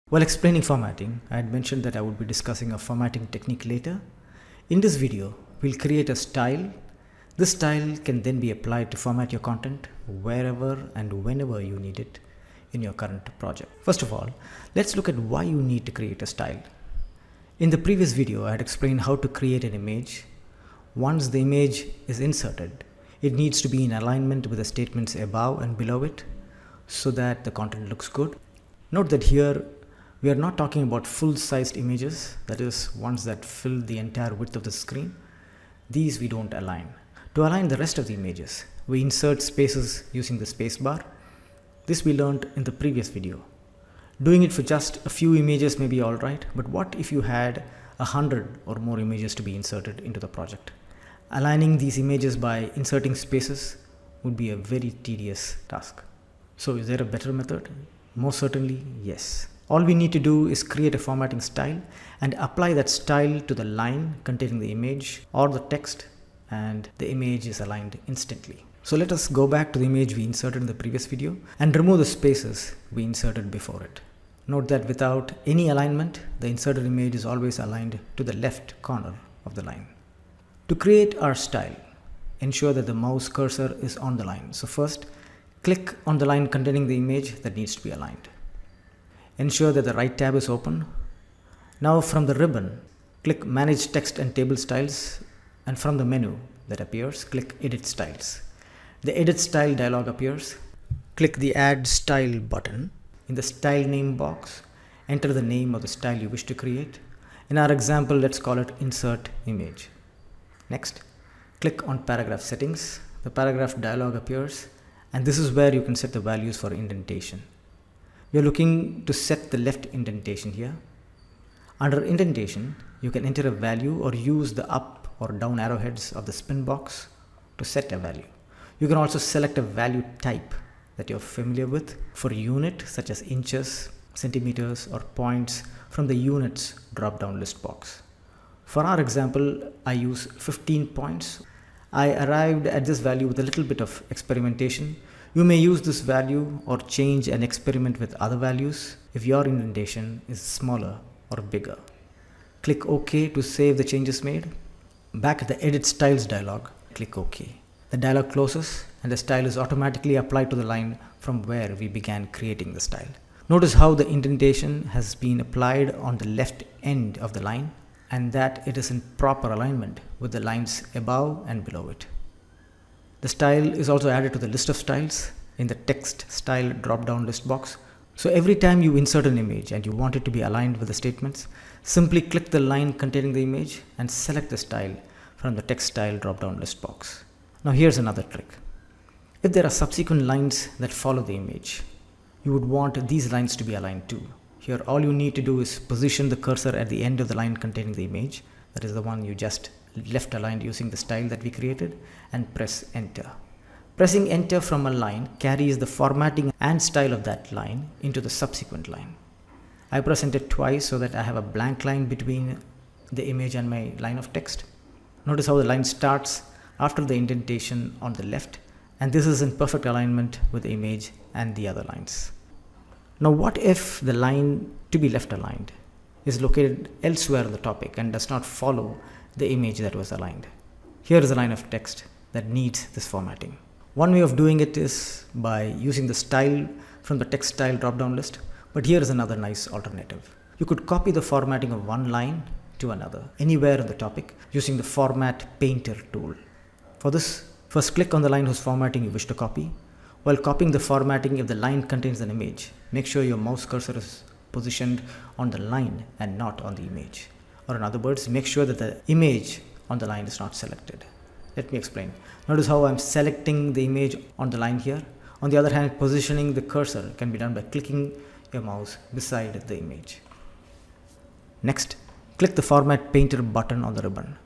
While explaining formatting, I had mentioned that I would be discussing a formatting technique later. In this video, we'll create a style. This style can then be applied to format your content wherever and whenever you need it in your current project. First of all, let's look at why you need to create a style. In the previous video, I had explained how to create an image. Once the image is inserted, it needs to be in alignment with the statements above and below it so that the content looks good. Note that here we are not talking about full-sized images, that is, ones that fill the entire width of the screen. These we don't align. To align the rest of the images, we insert spaces using the spacebar. This we learned in the previous video. Doing it for just a few images may be alright, but what if you had 100 or more images to be inserted into the project? Aligning these images by inserting spaces would be a very tedious task. So is there a better method? Most certainly, yes. All we need to do is create a formatting style and apply that style to the line containing the image or the text, and the image is aligned instantly. So let us go back to the image we inserted in the previous video and remove the spaces we inserted before it. Note that without any alignment, the inserted image is always aligned to the left corner of the line. To create our style, ensure that the mouse cursor is on the line. So first, click on the line containing the image that needs to be aligned. Ensure that the right tab is open. Now from the ribbon, click Manage Text and Table Styles, and from the menu that appears, click Edit Styles. The Edit Style dialog appears. Click the Add Style button. In the Style Name box, enter the name of the style you wish to create. In our example, let's call it Insert Image. Next, click on Paragraph Settings. The paragraph dialog appears, and this is where you can set the values for indentation. We are looking to set the left indentation here. Under indentation, you can enter a value or use the up or down arrowheads of the spin box to set a value. You can also select a value type that you're familiar with for unit, such as inches, centimeters, or points from the units drop-down list box. For our example, I use 15 points. I arrived at this value with a little bit of experimentation. You may use this value or change and experiment with other values if your indentation is smaller or bigger. Click OK to save the changes made. Back at the Edit Styles dialog, click OK. The dialog closes and the style is automatically applied to the line from where we began creating the style. Notice how the indentation has been applied on the left end of the line and that it is in proper alignment with the lines above and below it. The style is also added to the list of styles in the text style drop-down list box. So every time you insert an image and you want it to be aligned with the statements, simply click the line containing the image and select the style from the text style drop-down list box. Now here's another trick. If there are subsequent lines that follow the image, you would want these lines to be aligned too. Here all you need to do is position the cursor at the end of the line containing the image, that is the one you just left aligned using the style that we created, and press enter. Pressing enter from a line carries the formatting and style of that line into the subsequent line. I press enter twice so that I have a blank line between the image and my line of text. Notice how the line starts after the indentation on the left, and this is in perfect alignment with the image and the other lines. Now what if the line to be left aligned is located elsewhere in the topic and does not follow the image that was aligned? Here is a line of text that needs this formatting. One way of doing it is by using the style from the text style drop-down list, but here is another nice alternative. You could copy the formatting of one line to another, anywhere in the topic, using the Format Painter tool. For this, first click on the line whose formatting you wish to copy. While copying the formatting, if the line contains an image, make sure your mouse cursor is positioned on the line and not on the image. Or in other words, make sure that the image on the line is not selected. Let me explain. Notice how I'm selecting the image on the line here. On the other hand, positioning the cursor can be done by clicking your mouse beside the image. Next, click the Format Painter button on the ribbon.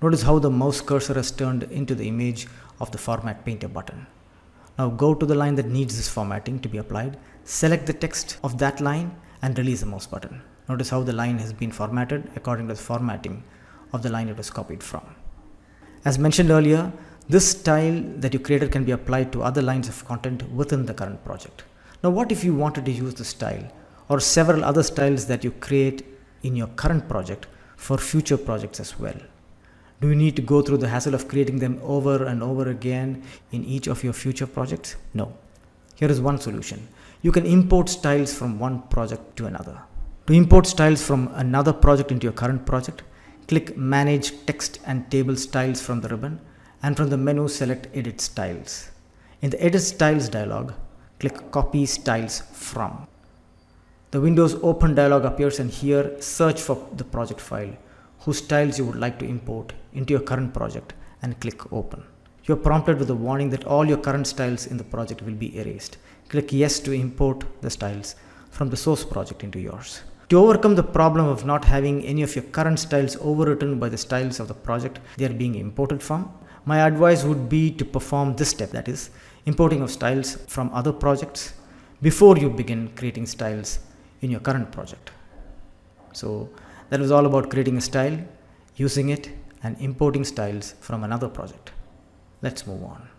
Notice how the mouse cursor has turned into the image of the Format Painter button. Now go to the line that needs this formatting to be applied, select the text of that line and release the mouse button. Notice how the line has been formatted according to the formatting of the line it was copied from. As mentioned earlier, this style that you created can be applied to other lines of content within the current project. Now what if you wanted to use the style or several other styles that you create in your current project for future projects as well. Do you need to go through the hassle of creating them over and over again in each of your future projects? No. Here is one solution. You can import styles from one project to another. To import styles from another project into your current project, click Manage Text and Table Styles from the ribbon, and from the menu select Edit Styles. In the Edit Styles dialog, click Copy Styles From. The Windows Open dialog appears, and here search for the project file whose styles you would like to import into your current project and click Open. You are prompted with a warning that all your current styles in the project will be erased. Click Yes to import the styles from the source project into yours. To overcome the problem of not having any of your current styles overwritten by the styles of the project they are being imported from, my advice would be to perform this step, that is, importing of styles from other projects before you begin creating styles in your current project. So that was all about creating a style, using it, and importing styles from another project. Let's move on.